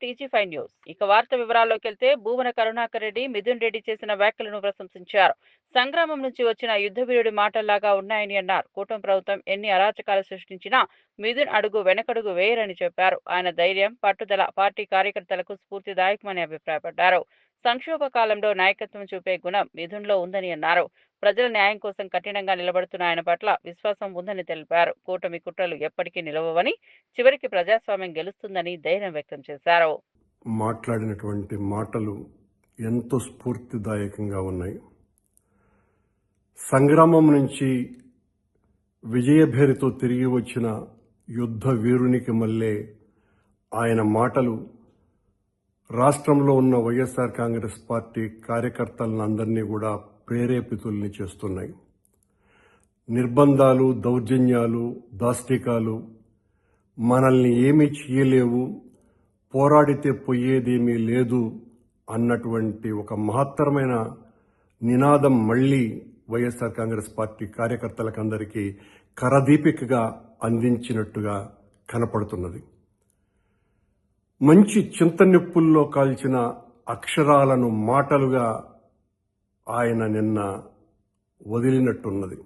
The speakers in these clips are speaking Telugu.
టీజీ5 న్యూస్. ఇక వార్త వివరాల్లోకెళ్తే భూమన కరుణాకర్ రెడ్డి, మిథున్ రెడ్డి చేసిన వ్యాఖ్యలను ప్రశంసించారు. సంగ్రామం నుంచి వచ్చిన యుద్ధవీరుడి మాటల్లాగా ఉన్నాయని అన్నారు. కూటమి ప్రభుత్వం ఎన్ని అరాచకాలు సృష్టించినా మిథున్ అడుగు వెనకడుగు వేయరని చెప్పారు. ఆయన ధైర్యం, పట్టుదల పార్టీ కార్యకర్తలకు స్ఫూర్తిదాయకమని అభిప్రాయపడ్డారు. సంక్షోభ కాలంలో నాయకత్వం చూపే గుణం మిథున్లో ఉందని అన్నారు. ప్రజల న్యాయం కోసం కఠినంగా నిలబడుతున్న ఆయన పట్ల విశ్వాసం ఉందని తెలిపారు. కూటమి కుట్రలు ఎప్పటికీ నిలవవని, చివరికి ప్రజాస్వామ్యం గెలుస్తుందని ధైర్యం వ్యక్తం చేశారు. మాట్లాడినటువంటి మాటలు ఎంతో స్ఫూర్తిదాయకంగా ఉన్నాయి. సంగ్రామం నుంచి విజయభేరితో తిరిగి వచ్చిన యుద్ధ వీరునికి మళ్ళీ ఆయన మాటలు రాష్ట్రంలో ఉన్న వైఎస్ఆర్ కాంగ్రెస్ పార్టీ కార్యకర్తలందరినీ కూడా ప్రేరేపితుల్ని చేస్తున్నాయి. నిర్బంధాలు, దౌర్జన్యాలు, దాష్టికాలు మనల్ని ఏమీ చేయలేవు, పోరాడితే పోయేదేమీ లేదు అన్నటువంటి ఒక మహత్తరమైన నినాదం మళ్లీ వైఎస్ఆర్ కాంగ్రెస్ పార్టీ కార్యకర్తలకందరికీ కరదీపికగా అందించినట్టుగా కనపడుతున్నది. మంచి చింతనిప్పుల్లో కాల్చిన అక్షరాలను మాటలుగా ఆయన నిన్న వదిలినట్టున్నది.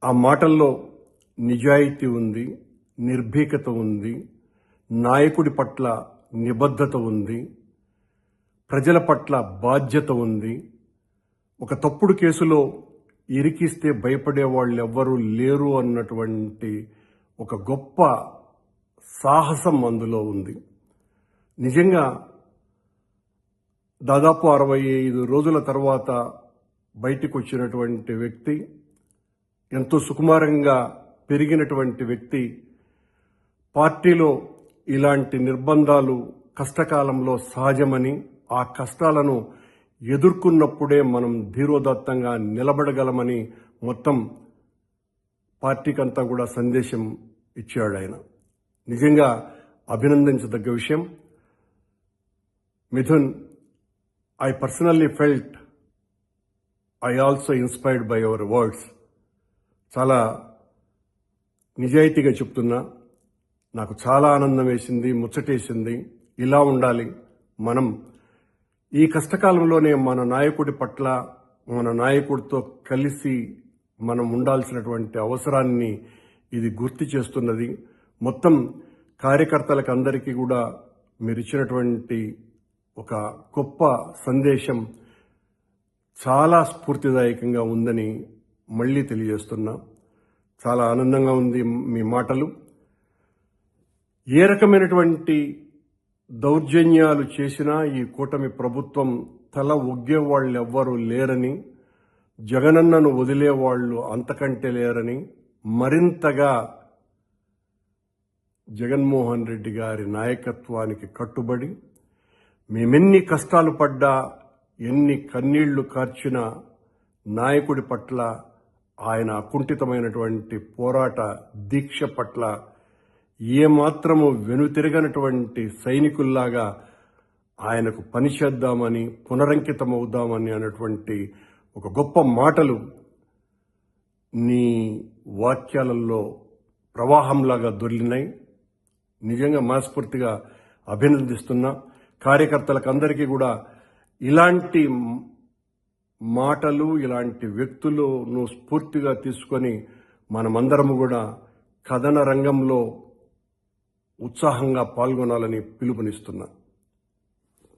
ఆ మాటల్లో నిజాయితీ ఉంది, నిర్భీకత ఉంది, నాయకుడి పట్ల నిబద్ధత ఉంది, ప్రజల పట్ల బాధ్యత ఉంది. ఒక తప్పుడు కేసులో ఇరికిస్తే భయపడే వాళ్ళు ఎవ్వరూ లేరు అన్నటువంటి ఒక గొప్ప సాహసం అందులో ఉంది. నిజంగా దాదాపు 65 రోజుల తర్వాత బయటికి వచ్చినటువంటి వ్యక్తి, ఎంతో సుకుమారంగా పెరిగినటువంటి వ్యక్తి, పార్టీలో ఇలాంటి నిర్బంధాలు కష్టకాలంలో సహజమని, ఆ కష్టాలను ఎదుర్కొన్నప్పుడే మనం ధీరోదత్తంగా నిలబడగలమని మొత్తం పార్టీకంతా కూడా సందేశం ఇచ్చాడు ఆయన. నిజంగా అభినందించదగ్గ విషయం. Mithun, I personally felt I also inspired by your words. చాలా నిజాయితీగా చెప్తున్నా, నాకు చాలా ఆనందం వేసింది, ముచ్చటేసింది. ఇలా ఉండాలి మనం. ఈ కష్టకాలంలోనే మన నాయకుడి పట్ల, మన నాయకుడితో కలిసి మనం ఉండాల్సినటువంటి అవసరాన్ని ఇది గుర్తు చేస్తున్నది. మొత్తం కార్యకర్తలకు అందరికీ కూడా మీరు ఇచ్చినటువంటి ఒక గొప్ప సందేశం చాలా స్ఫూర్తిదాయకంగా ఉందని మళ్ళీ తెలియజేస్తున్నా. చాలా ఆనందంగా ఉంది మీ మాటలు. ఏ రకమైనటువంటి దౌర్జన్యాలు చేసినా ఈ కూటమి ప్రభుత్వం తల ఒగ్గేవాళ్ళు ఎవ్వరూ లేరని, జగనన్నను వదిలేవాళ్లు అంతకంటే లేరని, మరింతగా జగన్మోహన్ రెడ్డి గారి నాయకత్వానికి కట్టుబడి మేమెన్ని కష్టాలు పడ్డా, ఎన్ని కన్నీళ్లు కార్చిన నాయకుడి పట్ల, ఆయన అకుంఠితమైనటువంటి పోరాట దీక్ష పట్ల ఏమాత్రము వెనుతిరగనటువంటి సైనికుల్లాగా ఆయనకు పనిచేద్దామని, పునరంకితమవుదామని అన్నటువంటి ఒక గొప్ప మాటలు నీ వాక్యాలలో ప్రవాహంలాగా దొర్లినాయి. నిజంగా మనస్ఫూర్తిగా అభినందిస్తున్నా. కార్యకర్తలకు అందరికీ కూడా ఇలాంటి మాటలు, ఇలాంటి వ్యక్తులను స్ఫూర్తిగా తీసుకొని మనమందరము కూడా కథన రంగంలో ఉత్సాహంగా పాల్గొనాలని పిలుపునిస్తున్నా.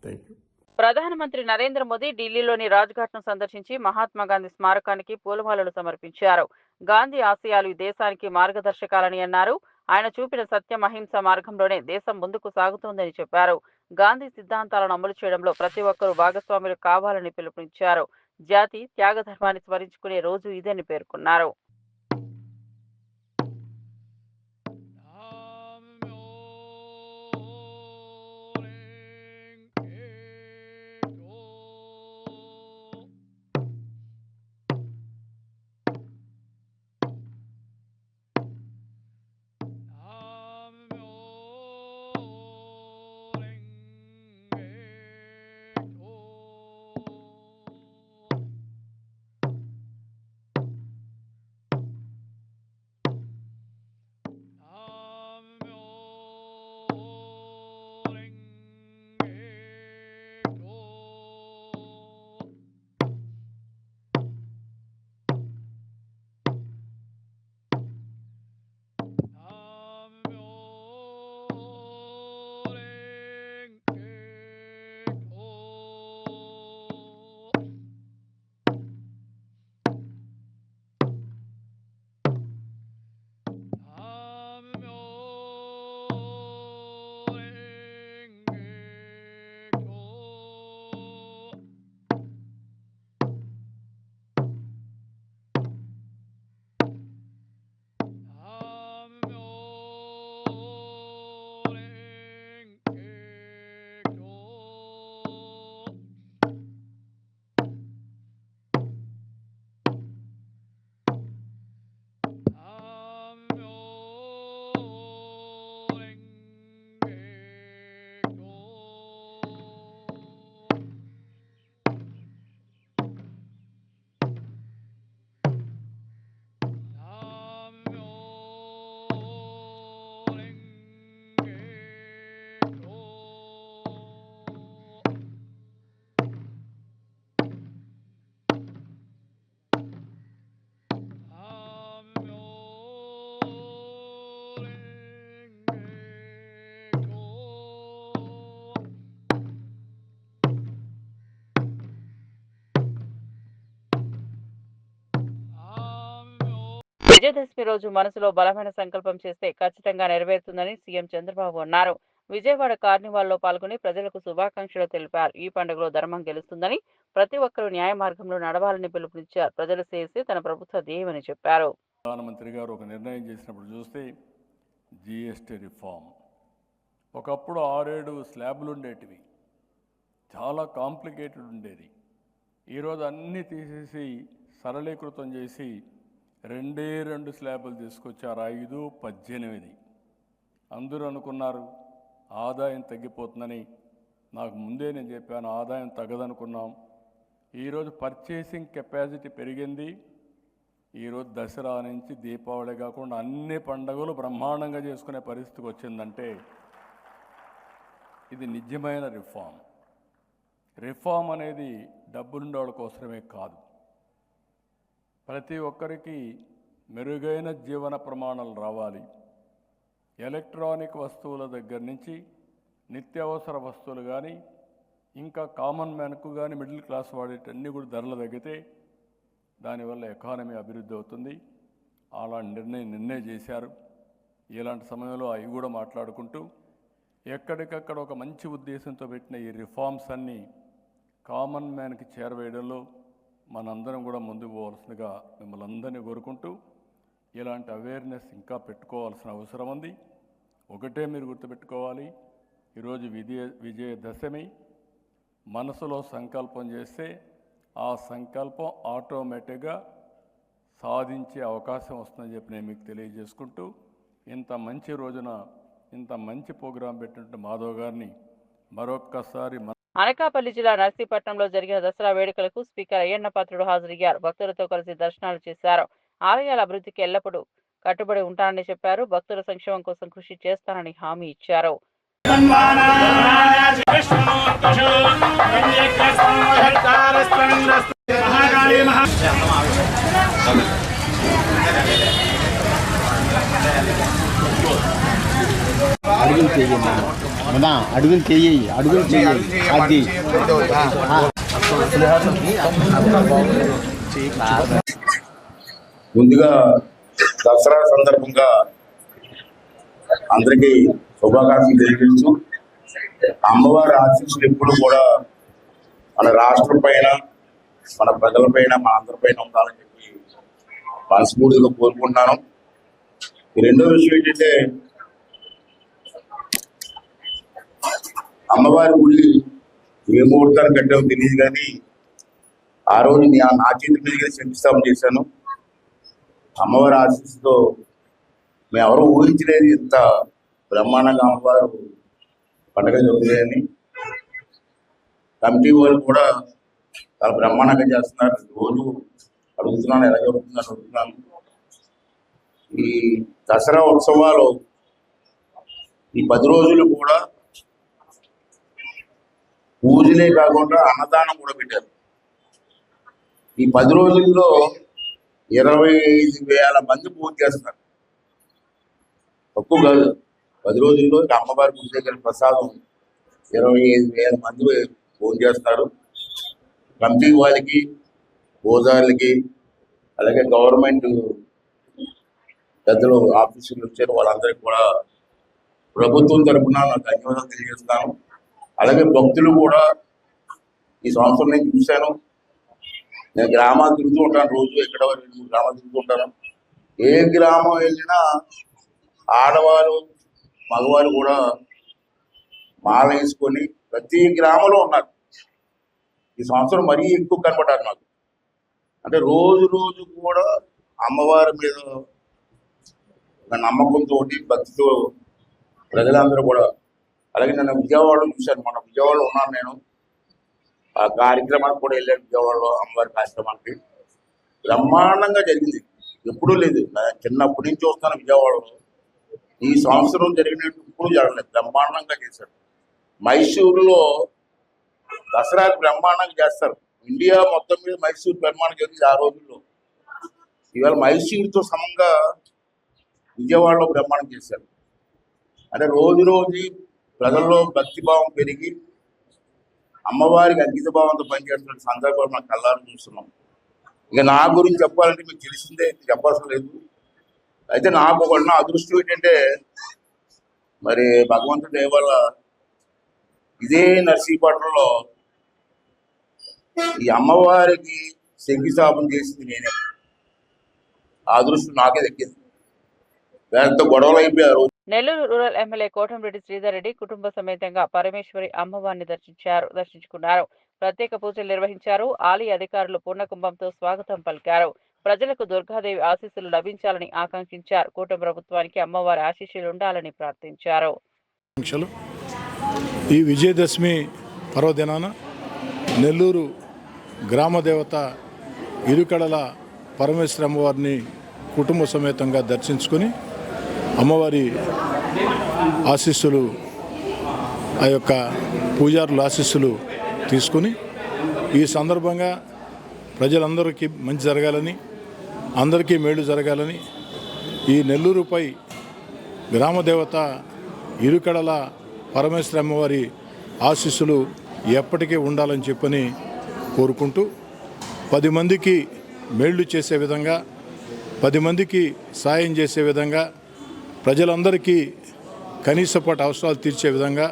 Thank you. ప్రధానమంత్రి నరేంద్ర మోదీ ఢిల్లీలోని రాజ్ఘాట్ను సందర్శించి మహాత్మాగాంధీ స్మారకానికి పూలమాలలు సమర్పించారు. గాంధీ ఆశయాలు ఈ దేశానికి మార్గదర్శకాలని అన్నారు. ఆయన చూపిన సత్యం, అహింస మార్గంలోనే దేశం ముందుకు సాగుతోందని చెప్పారు. గాంధీ సిద్ధాంతాలను అమలు చేయడంలో ప్రతి ఒక్కరూ భాగస్వాములు కావాలని పిలుపునిచ్చారు. జాతి త్యాగధర్మాన్ని స్మరించుకునే రోజు ఇదని పేర్కొన్నారు. విజయదశమి రోజు మనసులో బలమైన సంకల్పం చేస్తే ఖచ్చితంగా నెరవేరుతుందని సీఎం చంద్రబాబు అన్నారు. విజయవాడ కార్నివాల్లో పాల్గొని ప్రజలకు శుభాకాంక్షలు తెలిపారు. ఈ పండుగలో ధర్మం గెలుస్తుందని, ప్రతి ఒక్కరూ న్యాయ మార్గంలో నడవాలని పిలుపునిచ్చారు. ప్రజల శ్రేయస్సే తన ప్రభుత్వ ధ్యేయమని చెప్పారు. ప్రధానమంత్రి గారు ఒక నిర్ణయం చేసినప్పుడు చూస్తే జిఎస్టీ రిఫార్మ్, ఒకప్పుడు 6-7 స్లాబ్లు ఉండేటివి, చాలా కాంప్లికేటెడ్ ఉండేది. ఈరోజు అన్నీ తీసేసి సరళీకృతం చేసి 2 స్లాబులు తీసుకొచ్చారు, 5, 18. అందరూ అనుకున్నారు ఆదాయం తగ్గిపోతుందని. నాకు ముందే నేను చెప్పాను ఆదాయం తగ్గదనుకున్నాం. ఈరోజు పర్చేసింగ్ కెపాసిటీ పెరిగింది. ఈరోజు దసరా నుంచి దీపావళి కాకుండా అన్ని పండుగలు బ్రహ్మాండంగా చేసుకునే పరిస్థితికి వచ్చిందంటే ఇది నిజమైన రిఫార్మ్. రిఫార్మ్ అనేది డబ్బులుండేవాళ్ళ కోసమే కాదు, ప్రతి ఒక్కరికి మెరుగైన జీవన ప్రమాణాలు రావాలి. ఎలక్ట్రానిక్ వస్తువుల దగ్గర నుంచి నిత్యావసర వస్తువులు కానీ, ఇంకా కామన్ మ్యాన్కు కానీ, మిడిల్ క్లాస్ వాడేటన్నీ కూడా ధరలు తగ్గితే దానివల్ల ఎకానమీ అభివృద్ధి అవుతుంది. అలాంటి నిర్ణయం చేశారు. ఇలాంటి సమయంలో అవి కూడా మాట్లాడుకుంటూ ఎక్కడికక్కడ ఒక మంచి ఉద్దేశంతో పెట్టిన ఈ రిఫార్మ్స్ అన్నీ కామన్ మ్యాన్కి చేరవేయడంలో మనందరం కూడా ముందుకు పోవాల్సిందిగా మిమ్మల్ని అందరినీ కోరుకుంటూ, ఇలాంటి అవేర్నెస్ ఇంకా పెట్టుకోవాల్సిన అవసరం ఉంది. ఒకటే మీరు గుర్తుపెట్టుకోవాలి, ఈరోజు విజయదశమి. మనసులో సంకల్పం చేస్తే ఆ సంకల్పం ఆటోమేటిక్గా సాధించే అవకాశం వస్తుందని చెప్పి నేను మీకు తెలియజేసుకుంటూ, ఇంత మంచి రోజున ఇంత మంచి ప్రోగ్రాం పెట్టినట్టు మాధవ్ గారిని మరొక్కసారి అనకాపల్లి జిల్లా నర్సీపట్నంలో జరిగిన దసరా వేడుకలకు స్పీకర్ అయ్యన్న పాత్రుడు హాజరయ్యారు. భక్తులతో కలిసి దర్శనాలు చేశారు. ఆలయాల అభివృద్ధికి ఎల్లప్పుడూ కట్టుబడి ఉంటానని చెప్పారు. భక్తుల సంక్షేమం కోసం కృషి చేస్తానని హామీ ఇచ్చారు. అడుగులు చెయ్యి అన్నా, అడుగులు చెయ్యి, అడుగులు చెయ్యి. అది ముందుగా దసరా సందర్భంగా అందరికీ శుభాకాంక్షలు తెలియజేస్తూ, అమ్మవారి ఆశీస్సులు ఎప్పుడు కూడా మన రాష్ట్రం పైన, మన ప్రజల పైన, మన అందరిపైన ఉండాలని చెప్పి మనస్ఫూర్తిగా కోరుకుంటున్నాను. రెండో విషయం ఏంటంటే, అమ్మవారి గుడి ఏ ముహూర్తాన్ని కట్టామో తెలియదు, కానీ ఆ రోజు నా చేతి మీదుగా శంకుస్థాపన చేశాను. అమ్మవారి ఆశీస్సుతో మేము ఎవరో ఊహించలేదు ఇంత బ్రహ్మాండంగా అమ్మవారు పండుగ జరుగుతాయని. కమిటీ వాళ్ళు కూడా చాలా బ్రహ్మాండంగా చేస్తున్నారు. రోజు అడుగుతున్నాను ఎలా జరుగుతుందని అడుగుతున్నాను. ఈ దసరా ఉత్సవాలు ఈ 10 రోజులు కూడా పూజలే కాకుండా అన్నదానం కూడా పెట్టారు. ఈ 10 రోజుల్లో 25,000 మంది పూజ చేస్తారు. తక్కువ కాదు. 10 రోజుల్లో అమ్మవారి పూజ దగ్గర ప్రసాదం 25,000 మంది పూజ చేస్తారు. కమిటీ వాళ్ళకి, పూజారులకి, అలాగే గవర్నమెంట్ పెద్దలు ఆఫీసులు వచ్చారు, వాళ్ళందరికీ కూడా ప్రభుత్వం తరఫున నాకు ధన్యవాదాలు తెలియజేస్తాను. అలాగే భక్తులు కూడా ఈ సంవత్సరం నేను చూశాను. నేను గ్రామాలు తిరుగుతూ ఉంటాను, రోజు ఎక్కడ 2-3 గ్రామాలు తిరుగుతూ ఉంటాను. ఏ గ్రామం వెళ్ళినా ఆడవారు, మగవారు కూడా మాల వేసుకొని ప్రతి గ్రామంలో ఉన్నారు. ఈ సంవత్సరం మరీ ఎక్కువ కనపడ్డారు నాకు. అంటే రోజు రోజు కూడా అమ్మవారి మీద నమ్మకంతో, భక్తితో ప్రజలందరూ కూడా. అలాగే నేను విజయవాడలో చూశాను, మన విజయవాడలో ఉన్నాను నేను. ఆ కార్యక్రమానికి కూడా వెళ్ళాను, విజయవాడలో అమ్మవారి కార్యక్రమానికి. బ్రహ్మాండంగా జరిగింది, ఎప్పుడూ లేదు. చిన్నప్పటి నుంచి వస్తాను విజయవాడలో. ఈ సంవత్సరం జరిగినట్టు ఇప్పుడు జరగలేదు, బ్రహ్మాండంగా చేశారు. మైసూరులో దసరాకి బ్రహ్మాండంగా చేస్తారు. ఇండియా మొత్తం మీద మైసూరు బ్రహ్మాండంగా జరిగింది ఆ రోజుల్లో. ఇవాళ మైసూరుతో సమంగా విజయవాడలో బ్రహ్మాండం చేశారు. అంటే రోజు రోజు ప్రజల్లో భక్తిభావం పెరిగి అమ్మవారికి అంకిత భావంతో పనిచేస్తున్న సందర్భాలు మనం కళ్ళారు చూస్తున్నాం. ఇక నా గురించి చెప్పాలంటే మీకు తెలిసిందే, చెప్పాల్సిన లేదు. అయితే నాకు ఉన్న అదృష్టం ఏంటంటే మరి భగవంతుడి దయ వల్ల ఇదే నర్సీపట్నంలో ఈ అమ్మవారికి శంకుస్థాపన చేసింది నేనే. ఆ అదృష్టం నాకే దక్కింది. వేరంతో గొడవలు అయిపోయారు. నెల్లూరు రూరల్ ఎమ్మెల్యే కోటంరెడ్డి శ్రీధర్ రెడ్డి కుటుంబ సమేతంగా పరమేశ్వరి అమ్మవారిని దర్శించుకున్నారు. ప్రత్యేక పూజలు నిర్వహించారు. ఆలయ అధికారులు పూర్ణకుంభంతో స్వాగతం పలికారు. ప్రజలకు దుర్గాదేవి ఆశీస్సులు లభించాలని ఆకాంక్షించారు. కూటమి ప్రభుత్వానికి అమ్మవారి ఆశీస్సులు ఉండాలని ప్రార్థించారు. ఈ విజయదశమి పర్వదినాన నెల్లూరు గ్రామదేవత ఇరుకడల పరమేశ్వరి అమ్మవారిని కుటుంబ సమేతంగా దర్శించుకొని అమ్మవారి ఆశీస్సులు, ఆ యొక్క పూజారుల ఆశీస్సులు తీసుకుని ఈ సందర్భంగా ప్రజలందరికీ మంచి జరగాలని, అందరికీ మేలు జరగాలని, ఈ నెల్లూరుపై గ్రామదేవత ఇరుకడల పరమేశ్వరి అమ్మవారి ఆశీస్సులు ఎప్పటికీ ఉండాలని చెప్పని కోరుకుంటూ 10 మందికి మేళ్లు చేసే విధంగా, 10 మందికి సాయం చేసే విధంగా, ప్రజలందరికీ కనీసపాటి అవసరాలు తీర్చే విధంగా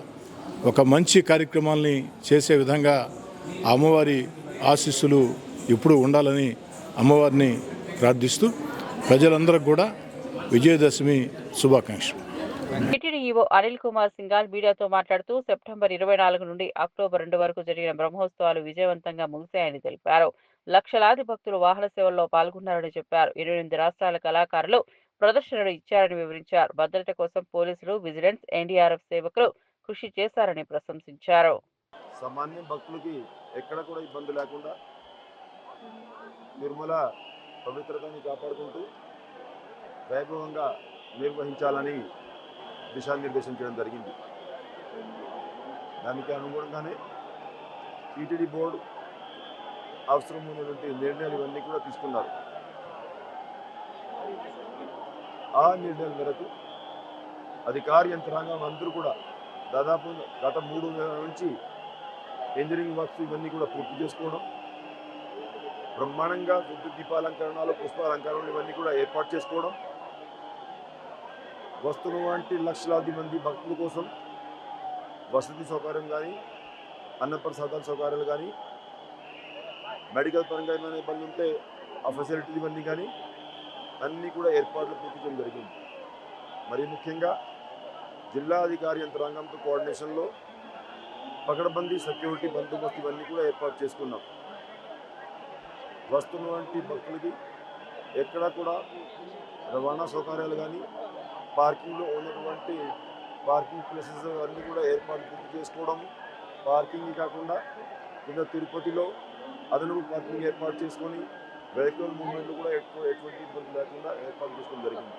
ఒక మంచి కార్యక్రమాల్ని చేసే విధంగా అమ్మవారి ఆశీస్సులు ఎప్పుడూ ఉండాలని అమ్మవారిని ప్రార్థిస్తూ ప్రజలందరికీ కూడా విజయదశమి శుభాకాంక్షలు. టీటీడీ ఈవో అనిల్ కుమార్ సింఘాల్ మీడియాతో మాట్లాడుతూ సెప్టెంబర్ 24 నుండి అక్టోబర్ 2 వరకు జరిగిన బ్రహ్మోత్సవాలు విజయవంతంగా ముగిశాయని తెలిపారు. లక్షలాది భక్తులు వాహన సేవల్లో పాల్గొన్నారని చెప్పారు. 28 రాష్ట్రాల కళాకారులు ప్రదర్శనలు ఇచ్చారని వివరించారు. భద్రత కోసం పోలీసులు, విజిలెన్స్, ఎన్డీఆర్ఎఫ్ సేవకులు కృషి చేశారని ప్రశంసించారు. సామాన్య భక్తులకి ఎక్కడ కూడా ఇబ్బంది లేకుండా తిరుమల పవిత్రతని కాపాడుకుంటూ వైభవంగా నిర్వహించాలని దిశానిర్దేశం చేయడం జరిగింది. దానికి అనుగుణంగానే టీటీడీ బోర్డు అవసరమైనటువంటి నిర్ణయాలు ఇవన్నీ కూడా తీసుకున్నారు. ఆ నిర్ణయాల మేరకు అధికార యంత్రాంగం అందరూ కూడా దాదాపు గత 3 నెలల నుంచి ఇంజనీరింగ్ వర్క్స్ ఇవన్నీ కూడా పూర్తి చేసుకోవడం, బ్రహ్మాండంగా విద్యుత్ దీపాలంకరణలు, పుష్పాలంకరణలు ఇవన్నీ కూడా ఏర్పాటు చేసుకోవడం, వస్తున్నటువంటి లక్షలాది మంది భక్తుల కోసం వసతి సౌకర్యం కానీ, అన్నప్రసాదాల సౌకర్యాలు కానీ, మెడికల్ పరంగా ఏమైనా ఇబ్బంది ఉంటే ఆ ఫెసిలిటీలు ఇవన్నీ కానీ అన్నీ కూడా ఏర్పాట్లు పూర్తి చేయడం జరిగింది. మరి ముఖ్యంగా జిల్లా అధికారి యంత్రాంగంతో కోఆర్డినేషన్లో పకడ్బందీ సెక్యూరిటీ బందోబస్తు ఇవన్నీ కూడా ఏర్పాటు చేసుకున్నాం. వస్తున్నటువంటి భక్తులకి ఎక్కడా కూడా రవాణా సౌకర్యాలు కానీ, పార్కింగ్లో ఉన్నటువంటి పార్కింగ్ ప్లేసెస్ అన్నీ కూడా ఏర్పాటు పూర్తి చేసుకోవడం, పార్కింగ్ కాకుండా కింద తిరుపతిలో అదనపు పార్కింగ్ ఏర్పాటు చేసుకొని వెహికల్ మూవ్మెంట్లు కూడా ఎటువంటి ఇబ్బంది లేకుండా ఏర్పాటు చేసుకోవడం జరిగింది.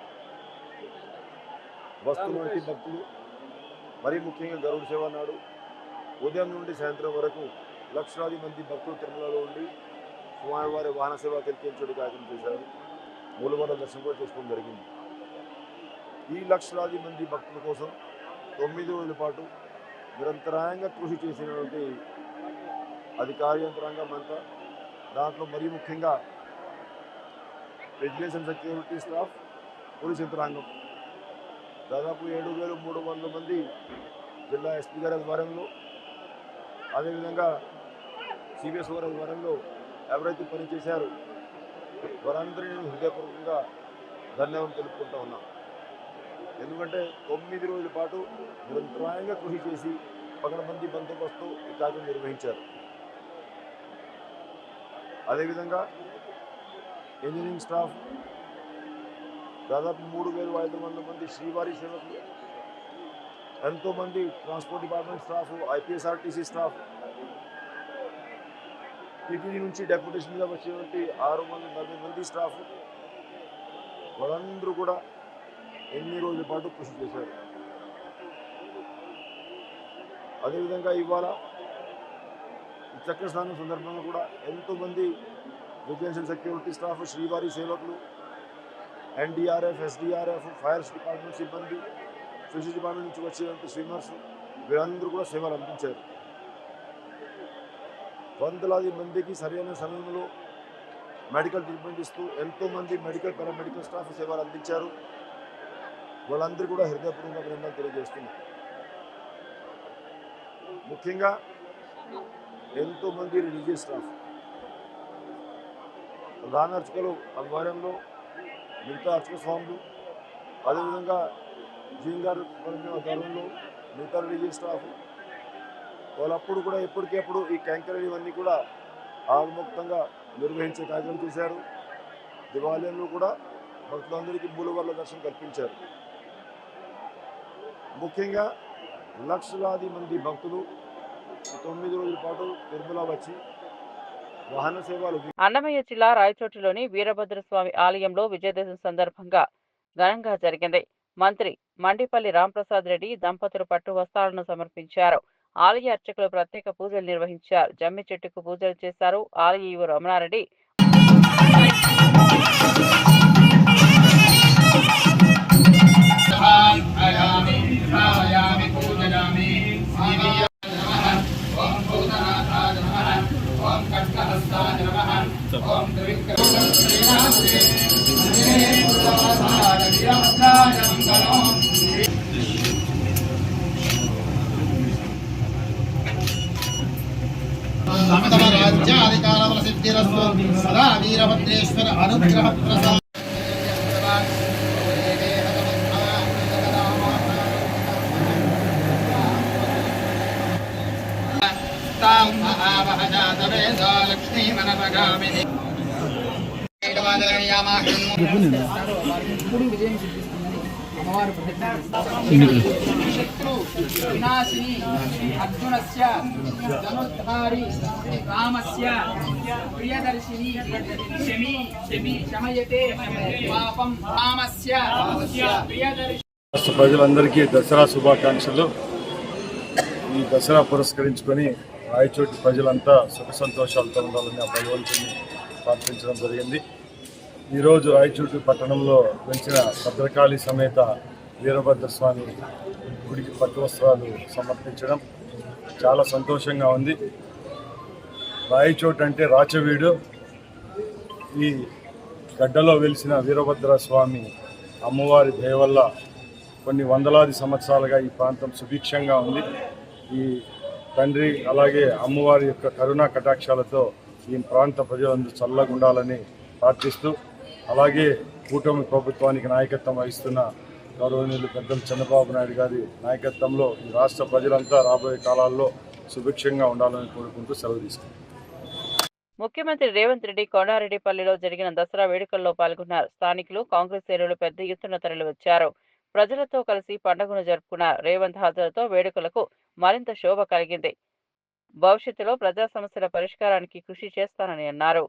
వస్తున్నటువంటి భక్తులు మరీ ముఖ్యంగా గరుడ సేవ నాడు ఉదయం నుండి సాయంత్రం వరకు లక్షలాది మంది భక్తులు తిరుమలలో ఉండి స్వామివారి వాహన సేవ తెలిపించే కార్యక్రమం చేశారు. మూలవార దర్శనం కూడా చేసుకోవడం జరిగింది. ఈ లక్షలాది మంది భక్తుల కోసం 9 రోజుల పాటు నిరంతరాయంగా కృషి చేసినటువంటి అధికార యంత్రాంగం అంతా, దాంట్లో మరీ ముఖ్యంగా vigilance and security staff, police యంత్రాంగం దాదాపు 7,300 మంది జిల్లా ఎస్పీ గారి ఆధ్వర్యంలో, అదేవిధంగా సిబిఎస్ గారి ఆధ్వర్యంలో ఎవరైతే పనిచేశారో వారందరినీ నేను హృదయపూర్వకంగా ధన్యవాదాలు తెలుపుకుంటూ ఉన్నాం. ఎందుకంటే 9 రోజుల పాటు నిరంతరాయంగా కృషి చేసి పకడ్బందీ బందోబస్తు ఈ కార్యక్రమం నిర్వహించారు. అదేవిధంగా ఇంజనీరింగ్ స్టాఫ్ దాదాపు 3,500 మంది శ్రీవారి సేవకులు, ఎంతోమంది ట్రాన్స్పోర్ట్ డిపార్ట్మెంట్ స్టాఫ్, ఐపీఎస్ఆర్టీసీ స్టాఫ్, టీటీడీ నుంచి డెప్యుటేషన్ మీద వచ్చేటువంటి 640 మంది స్టాఫ్, వాళ్ళందరూ కూడా ఎన్ని రోజుల పాటు కృషి చేశారు. అదేవిధంగా ఇవాళ ఈ చక్ర స్నానం సందర్భంగా కూడా ఎంతోమంది విజిలెన్స్ అండ్ సెక్యూరిటీ స్టాఫ్, శ్రీవారి సేవకులు, ఎన్డీఆర్ఎఫ్, ఎస్డీఆర్ఎఫ్, ఫైర్ డిపార్ట్మెంట్ సిబ్బంది, ఫిషరీస్ డిపార్ట్మెంట్ నుంచి వచ్చేటువంటి స్విమ్మర్స్ వీరందరూ కూడా సేవలు అందించారు. వందలాది మందికి సరైన సమయంలో మెడికల్ ట్రీట్మెంట్ ఇస్తూ ఎంతోమంది మెడికల్ పారామెడికల్ స్టాఫ్ సేవలు అందించారు. వాళ్ళందరూ కూడా హృదయపూర్వక అభినందనలు తెలియజేస్తున్నారు. ముఖ్యంగా ఎంతోమంది రిలీజియస్ స్టాఫ్ ప్రధాన అర్చకులు ఆధ్వర్యంలో మిగతా అర్చక స్వాములు, అదేవిధంగా జీంగారు ఆధ్వర్యంలో మిగతా రిలీజియస్ స్టాఫ్ వాళ్ళప్పుడు కూడా ఎప్పటికప్పుడు ఈ క్యాంకర్ ఇవన్నీ కూడా ఆగముక్తంగా నిర్వహించే కార్యక్రమం చేశారు. దేవాలయంలో కూడా భక్తులందరికీ మూలవర్ల దర్శనం కల్పించారు. ముఖ్యంగా లక్షలాది మంది భక్తులు 9 రోజుల పాటు తిరుమల వచ్చి వాహన సేవలు. అన్నమయ్య జిల్లా రాయచోటిలోని వీరభద్రస్వామి ఆలయంలో విజయదశమి సందర్భంగా ఘనంగా జరిగింది. మంత్రి మండిపల్లి రాంప్రసాద్ రెడ్డి దంపతులు పట్టు వస్త్రాలను సమర్పించారు. ఆలయ అర్చకులు ప్రత్యేక పూజలు నిర్వహించారు. జమ్మి చెట్టుకు పూజలు చేశారు. ఆలయ ఈవో రమణారెడ్డి తమ రాజ్యాధికార సిద్ధిరస్తు సదా వీరభద్రేశ్వర అనుగ్రహ ప్రసాద లక్ష్మీ మనపగామిని వినాశిని అర్జునస్య ధనుర్ధారి రామస్య ప్రియదర్శిని శమయతే పాపం రామస్య ప్రియదర్శిని. రాష్ట్ర ప్రజలందరికీ దసరా శుభాకాంక్షలు. ఈ దసరా పురస్కరించుకొని రాయచోటి ప్రజలంతా సుఖ సంతోషాలతో ఉండాలని ఆ భగవంతుని ప్రార్థించడం జరిగింది. ఈరోజు రాయచోటి పట్టణంలో పెంచిన భద్రకాళి సమేత వీరభద్రస్వామి గుడికి పట్టు వస్త్రాలు సమర్పించడం చాలా సంతోషంగా ఉంది. రాయచోటి అంటే రాచవీడు. ఈ గడ్డలో వెలిసిన వీరభద్రస్వామి అమ్మవారి దయ వల్ల కొన్ని వందలాది సంవత్సరాలుగా ఈ ప్రాంతం సుభిక్షంగా ఉంది. ఈ తండ్రి అలాగే అమ్మవారి యొక్క కరుణా కటాక్షాలతో ఈ ప్రాంత ప్రజలందరూ చల్లగా ఉండాలని ప్రార్థిస్తూ, అలాగే కూటమి ప్రభుత్వానికి నాయకత్వం వహిస్తున్న గౌరవనీయులు పెద్దలు చంద్రబాబు నాయుడు గారి నాయకత్వంలో ఈ రాష్ట్ర ప్రజలంతా రాబోయే కాలాల్లో సుభిక్షంగా ఉండాలని కోరుకుంటూ సెలవు తీసుకుంటాం. ముఖ్యమంత్రి రేవంత్ రెడ్డి కొండారెడ్డిపల్లిలో జరిగిన దసరా వేడుకల్లో పాల్గొన్నారు. స్థానికులు, కాంగ్రెస్ శ్రేణులు పెద్ద ఎత్తున తరలివచ్చారు. ప్రజలతో కలిసి పండుగను జరుపుకున్నారు. రేవంత్ హాజరుతో వేడుకలకు మరింత శోభ కలిగింది. భవిష్యత్తులో ప్రజా సమస్యల పరిష్కారానికి కృషి చేస్తానని అన్నారు.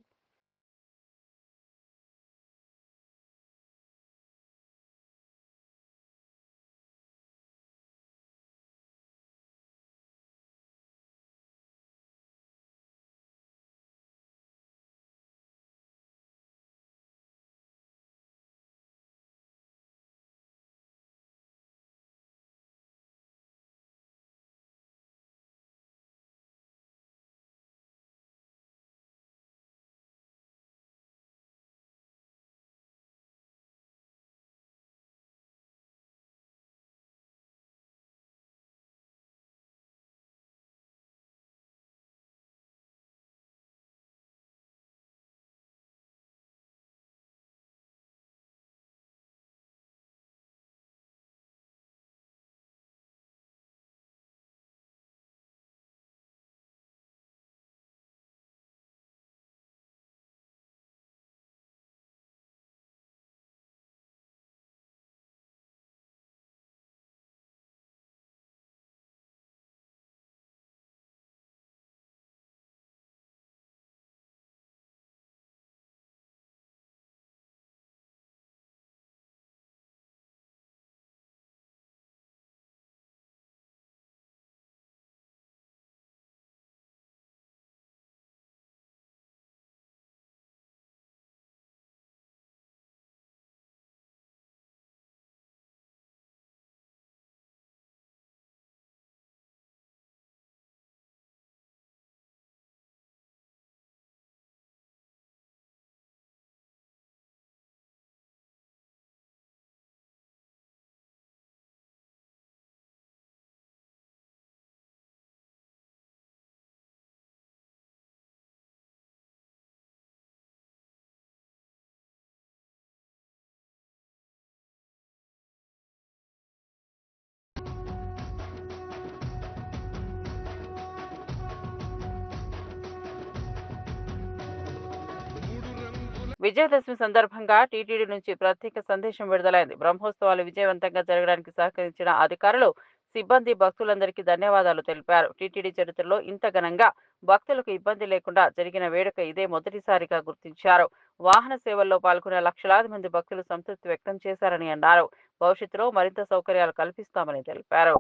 విజయదశమి సందర్భంగా టీటీడీ నుంచి ప్రత్యేక సందేశం విడుదలైంది. బ్రహ్మోత్సవాలు విజయవంతంగా జరగడానికి సహకరించిన అధికారులు, సిబ్బంది, భక్తులందరికీ ధన్యవాదాలు తెలిపారు. టీటీడీ చరిత్రలో ఇంత ఘనంగా భక్తులకు ఇబ్బంది లేకుండా జరిగిన వేడుక ఇదే మొదటిసారిగా గుర్తించారు. వాహన సేవల్లో పాల్గొనే లక్షలాది మంది భక్తులు సంతృప్తి వ్యక్తం చేశారని అన్నారు. భవిష్యత్తులో మరింత సౌకర్యాలు కల్పిస్తామని తెలిపారు.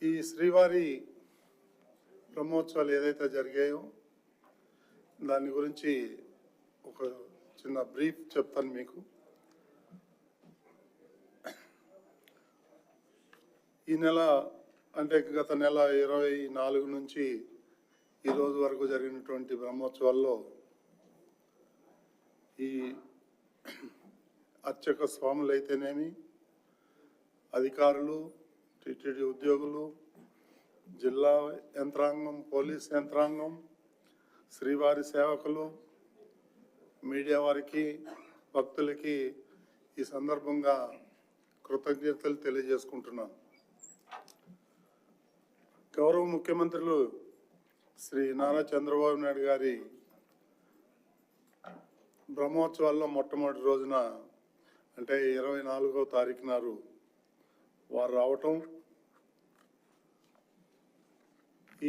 ఈ శ్రీవారి బ్రహ్మోత్సవాలు ఏదైతే జరిగాయో దాని గురించి ఒక చిన్న బ్రీఫ్ చెప్తాను మీకు. ఈ నెల అంటే గత నెల 24 నుంచి ఈ రోజు వరకు జరిగినటువంటి బ్రహ్మోత్సవాల్లో ఈ అర్చక స్వాములు అయితేనేమి, అధికారులు, టీటీడీ ఉద్యోగులు, జిల్లా యంత్రాంగం, పోలీస్ యంత్రాంగం, శ్రీవారి సేవకులు, మీడియా వారికి, భక్తులకి ఈ సందర్భంగా కృతజ్ఞతలు తెలియజేసుకుంటున్నాను. గౌరవ ముఖ్యమంత్రులు శ్రీ నారా చంద్రబాబు నాయుడు గారి బ్రహ్మోత్సవాల్లో మొట్టమొదటి రోజున అంటే 24వ తారీఖు నాడు వారు రావటం,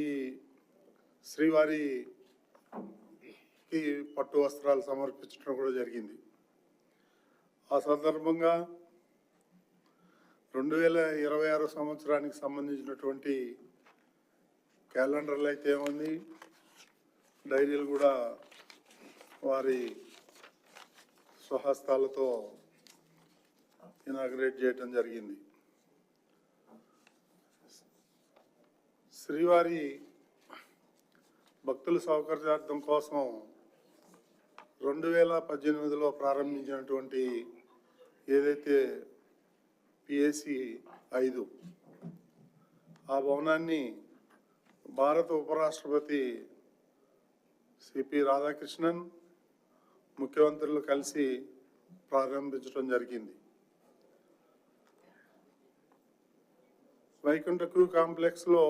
ఈ శ్రీవారికి పట్టు వస్త్రాలు సమర్పించడం కూడా జరిగింది. ఆ సందర్భంగా 2026 సంవత్సరానికి సంబంధించినటువంటి క్యాలెండర్లు అయితే ఏముంది, డైరీలు కూడా వారి స్వహస్తాలతో ఇనాగ్రేట్ చేయటం జరిగింది. శ్రీవారి భక్తుల సౌకర్యార్థం కోసం 2018లో ప్రారంభించినటువంటి ఏదైతే పిఎసి 5 ఆ భవనాన్ని భారత ఉపరాష్ట్రపతి సిపి రాధాకృష్ణన్ ముఖ్యమంత్రులు కలిసి ప్రారంభించడం జరిగింది. వైకుంఠ క్యూ కాంప్లెక్స్లో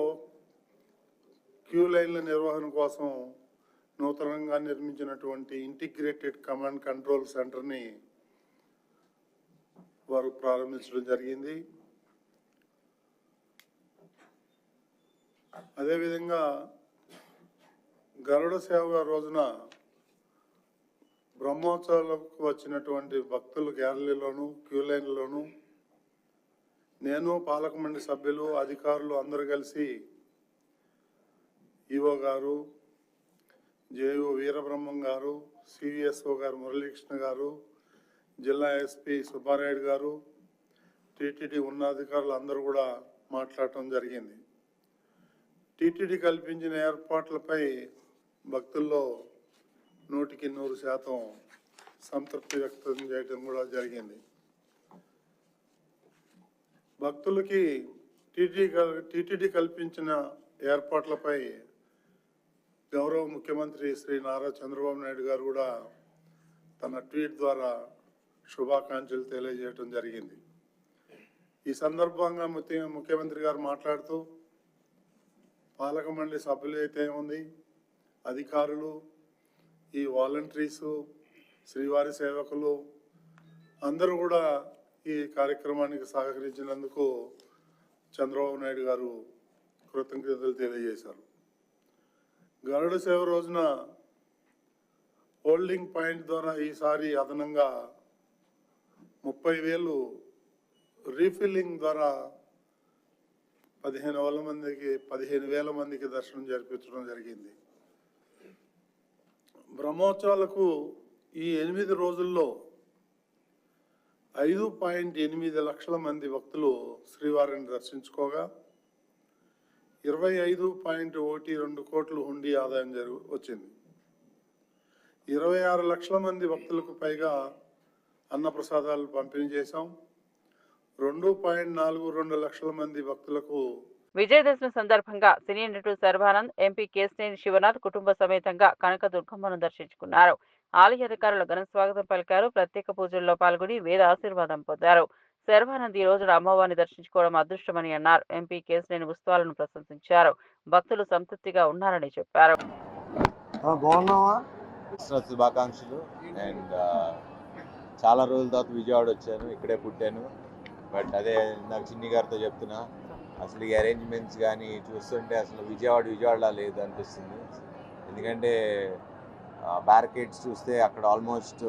క్యూ లైన్ల నిర్వహణ కోసం నూతనంగా నిర్మించినటువంటి ఇంటిగ్రేటెడ్ కమాండ్ కంట్రోల్ సెంటర్ని వారు ప్రారంభించడం జరిగింది. అదేవిధంగా గరుడ సేవ రోజున బ్రహ్మోత్సవాలకు వచ్చినటువంటి భక్తుల గ్యాలరీలోను, క్యూ లైన్లోను నేను, పాలక మండలి సభ్యులు, అధికారులు అందరూ కలిసి ఈఓ గారు, జేఓ వీరబ్రహ్మం గారు, సివిఎస్ఓ గారు మురళీకృష్ణ గారు, జిల్లా ఎస్పీ సుబ్బారాయుడు గారు, టీటీడీ ఉన్నతాధికారులు అందరూ కూడా మాట్లాడటం జరిగింది. టీటీడీ కల్పించిన ఏర్పాట్లపై భక్తుల్లో 100% సంతృప్తి వ్యక్తం చేయడం కూడా జరిగింది. భక్తులకి టీటీడీ కల్పించిన ఏర్పాట్లపై గౌరవ ముఖ్యమంత్రి శ్రీ నారా చంద్రబాబు నాయుడు గారు కూడా తన ట్వీట్ ద్వారా శుభాకాంక్షలు తెలియజేయడం జరిగింది. ఈ సందర్భంగా ముఖ్యమంత్రి గారు మాట్లాడుతూ పాలక మండలి సభ్యులు అయితే ఉంది, అధికారులు, ఈ వాలంటీర్సు, శ్రీవారి సేవకులు అందరూ కూడా ఈ కార్యక్రమానికి సహకరించినందుకు చంద్రబాబు నాయుడు గారు కృతజ్ఞతలు తెలియజేశారు. గరుడ సేవ రోజున హోల్డింగ్ పాయింట్ ద్వారా ఈసారి అదనంగా 30,000 రీఫిల్లింగ్ ద్వారా 15,000 మందికి దర్శనం జరిపించడం జరిగింది. బ్రహ్మోత్సవాలకు ఈ 8 రోజుల్లో 5.8 లక్షల మంది భక్తులు శ్రీవారిని దర్శించుకోగా 25.12 కోట్ల హుండీ ఆదాయం వచ్చింది. 26 లక్షల మంది భక్తులకు పైగా అన్నప్రసాదాలు పంపిణీ చేశాం. 2.42 లక్షల మంది భక్తులకు విజయదశమి సందర్భంగా సినీ నటుడు శర్వానంద్, ఎంపీ కేశినేని శివనాథ్ కుటుంబ సమేతంగా కనకదుర్గమ్మను దర్శించుకున్నారు. ఆలయ అధికారులు ఘన స్వాగతం పలికారు. ప్రత్యేక పూజల్లో పాల్గొని వేద ఆశీర్వాదం పొందారు. శర్వానంద్ ఈ రోజున అమ్మవారిని దర్శించుకోవడం అదృష్టమని అన్నారు. ఎంపీ కేశినేని ఉత్సవాలను ప్రశంసించారు. భక్తులు సంతృప్తిగా ఉన్నారని చెప్పారు. క్రిస్మస్ శుభాకాంక్షలు. అండ్ చాలా రోజుల తర్వాత విజయవాడ వచ్చాను, ఇక్కడే పుట్టాను. బట్ అదే నాకు చిన్ని గారితో చెప్తున్నా, అసలు ఈ అరేంజ్మెంట్స్ కానీ చూస్తుంటే అసలు విజయవాడలా లేదు అనిపిస్తుంది. ఎందుకంటే బ్యారికేడ్స్ చూస్తే అక్కడ ఆల్మోస్ట్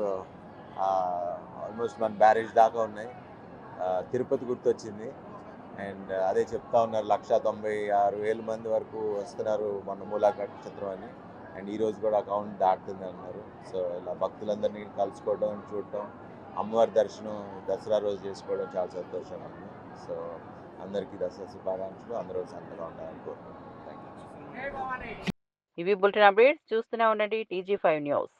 మన బ్యారేజ్ దాకా ఉన్నాయి. తిరుపతి గుర్తొచ్చింది. అండ్ అదే చెప్తా ఉన్నారు 196,000 మంది వరకు వస్తున్నారు మన మూలాక నక్షత్రం అని. అండ్ ఈరోజు కూడా అకౌంట్ దాటుతుంది అన్నారు. సో ఇలా భక్తులందరినీ కలుసుకోవడం, చూడటం, అమ్మవారి దర్శనం దసరా రోజు చేసుకోవడం చాలా సంతోషంగా ఉంది. సో అందరికీ దసరా శుభాకాంక్షలు. అందరూ సంతగా ఉండాలని కోరుకుంటున్నాను. Thank you. ఇవి బులెటిన్ అప్డేట్స్. చూస్తూనే ఉండండి TG5 న్యూస్.